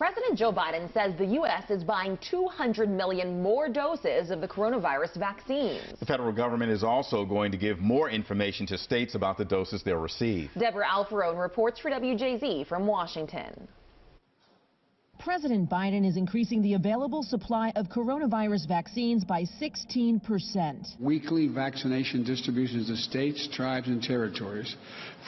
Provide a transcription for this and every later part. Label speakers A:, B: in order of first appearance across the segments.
A: President Joe Biden says the U.S. is buying 200 million more doses of the coronavirus vaccines.
B: The federal government is also going to give more information to states about the doses they'll receive.
A: Deborah Alfarone reports for WJZ from Washington.
C: President Biden is increasing the available supply of coronavirus vaccines by 16%.
D: Weekly vaccination distributions to states, tribes, and territories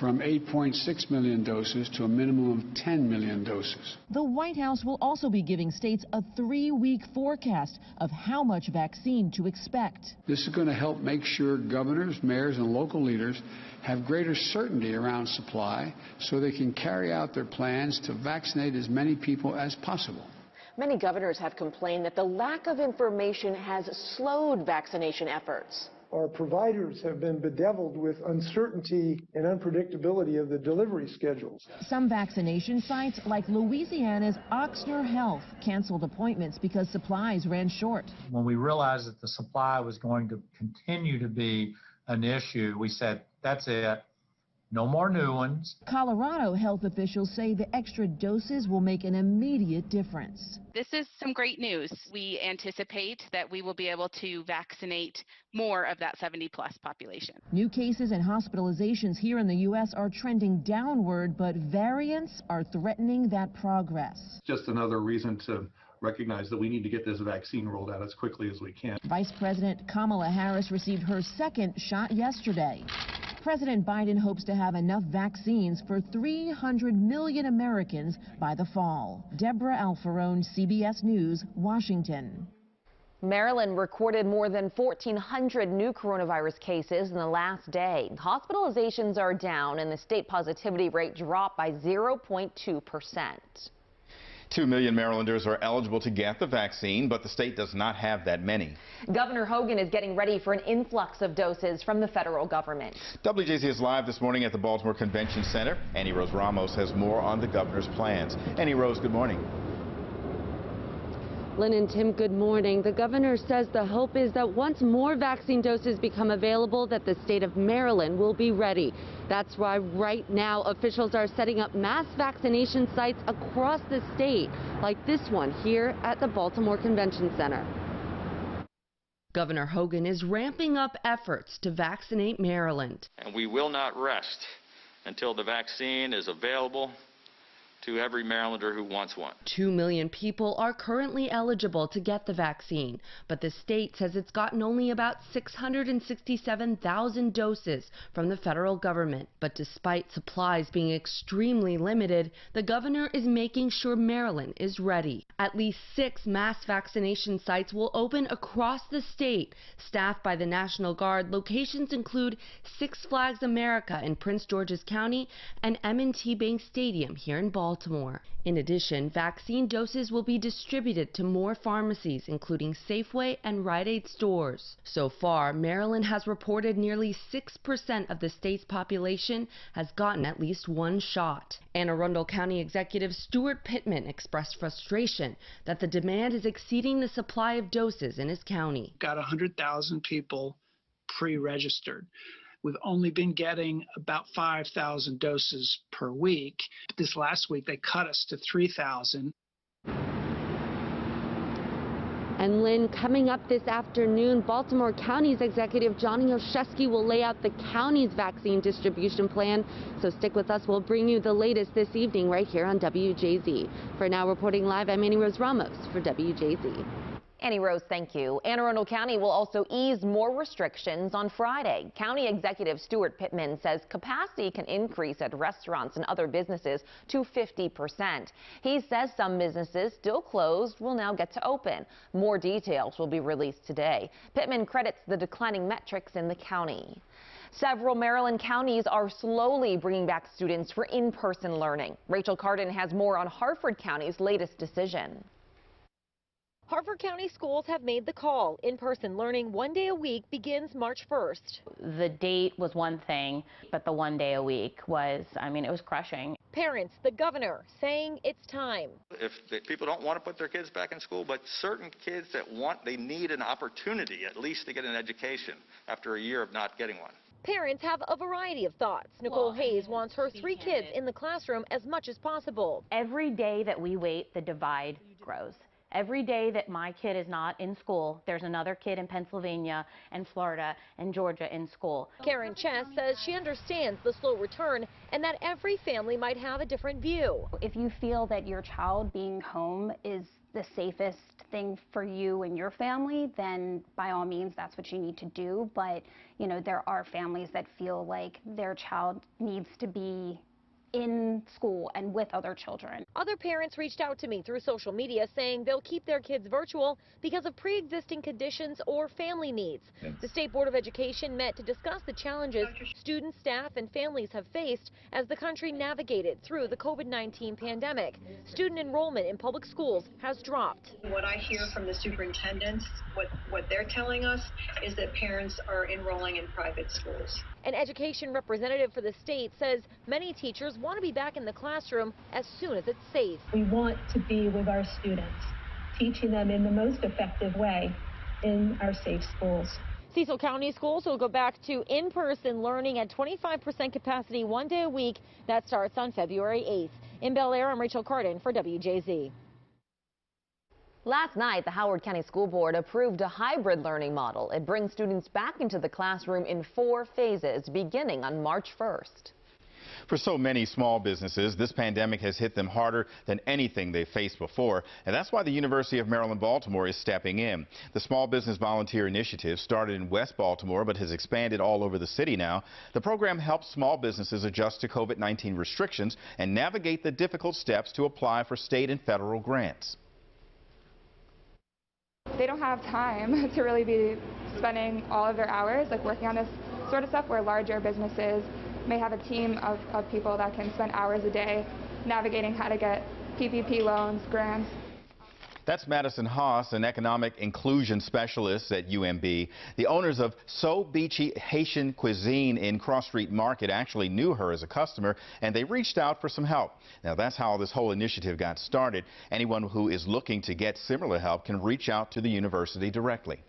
D: from 8.6 million doses to a minimum of 10 million doses.
C: The White House will also be giving states a 3-week forecast of how much vaccine to expect.
D: This is going to help make sure governors, mayors, and local leaders have greater certainty around supply so they can carry out their plans to vaccinate as many people as possible.
E: Many governors have complained that the lack of information has slowed vaccination efforts.
F: Our providers have been bedeviled with uncertainty and unpredictability of the delivery schedules.
C: Some vaccination sites, like Louisiana's Ochsner Health, canceled appointments because supplies ran short.
G: When we realized that the supply was going to continue to be an issue, we said, that's it. No more new ones.
C: Colorado health officials say the extra doses will make an immediate difference.
H: This is some great news. We anticipate that we will be able to vaccinate more of that 70-plus population.
C: New cases and hospitalizations here in the U.S. are trending downward, but variants are threatening that progress.
I: Just another reason to recognize that we need to get this vaccine rolled out as quickly as we can.
C: Vice President Kamala Harris received her second shot yesterday. President Biden hopes to have enough vaccines for 300 million Americans by the fall. Deborah Alfarone, CBS News, Washington.
A: Maryland recorded more than 1,400 new coronavirus cases in the last day. Hospitalizations are down and the state positivity rate dropped by 0.2%.
B: 2 million Marylanders are eligible to get the vaccine, but the state does not have that many.
A: Governor Hogan is getting ready for an influx of doses from the federal government.
B: WJZ is live this morning at the Baltimore Convention Center. Annie Rose Ramos has more on the governor's plans. Annie Rose, good morning.
J: Lynn and Tim, good morning. The governor says the hope is that once more vaccine doses become available, that the state of Maryland will be ready. That's why right now officials are setting up mass vaccination sites across the state, like this one here at the Baltimore Convention Center. Governor Hogan is ramping up efforts to vaccinate Maryland.
K: And we will not rest until the vaccine is available to every Marylander who wants one.
J: 2 million people are currently eligible to get the vaccine, but the state says it's gotten only about 667,000 doses from the federal government. But despite supplies being extremely limited, the governor is making sure Maryland is ready. At least 6 mass vaccination sites will open across the state, staffed by the National Guard. Locations include Six Flags America in Prince George's County and M&T Bank Stadium here in Baltimore. In addition, vaccine doses will be distributed to more pharmacies, including Safeway and Rite Aid stores. So far, Maryland has reported nearly 6% of the state's population has gotten at least one shot. Anne Arundel County Executive Stuart Pittman expressed frustration that the demand is exceeding the supply of doses in his county.
L: Got 100,000 people pre-registered. We've only been getting about 5,000 doses per week. This last week, they cut us to 3,000.
J: And Lynn, coming up this afternoon, Baltimore County's Executive Johnny Olszewski will lay out the county's vaccine distribution plan. So stick with us. We'll bring you the latest this evening right here on WJZ. For now, reporting live, I'm Annie Rose Ramos for WJZ.
A: Annie Rose, thank you. Anne Arundel County will also ease more restrictions on Friday. County Executive Stuart Pittman says capacity can increase at restaurants and other businesses to 50%. He says some businesses still closed will now get to open. More details will be released today. Pittman credits the declining metrics in the county. Several Maryland counties are slowly bringing back students for in-person learning. Rachel Carden has more on Harford County's latest decision.
M: Harford County schools have made the call. In-person learning 1 day a week begins March 1st.
N: The date was one thing, but the 1 day a week was, it was crushing.
M: Parents, the governor, saying it's time.
K: If people don't want to put their kids back in school, but certain kids that they need an opportunity at least to get an education after a year of not getting one.
M: Parents have a variety of thoughts. Nicole Hayes wants her 3 kids in the classroom as much as possible.
N: Every day that we wait, the divide grows. Every day that my kid is not in school, there's another kid in Pennsylvania and Florida and Georgia in school.
M: Karen Chess says she understands the slow return and that every family might have a different view.
O: If you feel that your child being home is the safest thing for you and your family, then by all means that's what you need to do. But, you know, there are families that feel like their child needs to be in school and with other children.
M: Other parents reached out to me through social media saying they'll keep their kids virtual because of pre-existing conditions or family needs. The State Board of Education met to discuss the challenges students, staff, and families have faced as the country navigated through the COVID-19 pandemic. Student enrollment in public schools has dropped.
P: What I hear from the superintendents, what they're telling us is that parents are enrolling in private schools.
M: An education representative for the state says many teachers want to be back in the classroom as soon as it's safe.
Q: We want to be with our students, teaching them in the most effective way in our safe schools.
M: Cecil County schools will go back to in-person learning at 25% capacity 1 day a week. That starts on February 8th. In Bel Air, I'm Rachel Cardin for WJZ.
A: Last night, the Howard County School Board approved a hybrid learning model. It brings students back into the classroom in 4 phases, beginning on March 1st.
B: For so many small businesses, this pandemic has hit them harder than anything they've faced before, and that's why the University of Maryland, Baltimore is stepping in. The Small Business Volunteer Initiative started in West Baltimore but has expanded all over the city now. The program helps small businesses adjust to COVID-19 restrictions and navigate the difficult steps to apply for state and federal grants.
R: They don't have time to really be spending all of their hours like working on this sort of stuff, where larger businesses may have a team of people that can spend hours a day navigating how to get PPP loans, grants.
B: That's Madison Haas, an economic inclusion specialist at UMB. The owners of So Beachy Haitian Cuisine in Cross Street Market actually knew her as a customer, and they reached out for some help. Now, that's how this whole initiative got started. Anyone who is looking to get similar help can reach out to the university directly.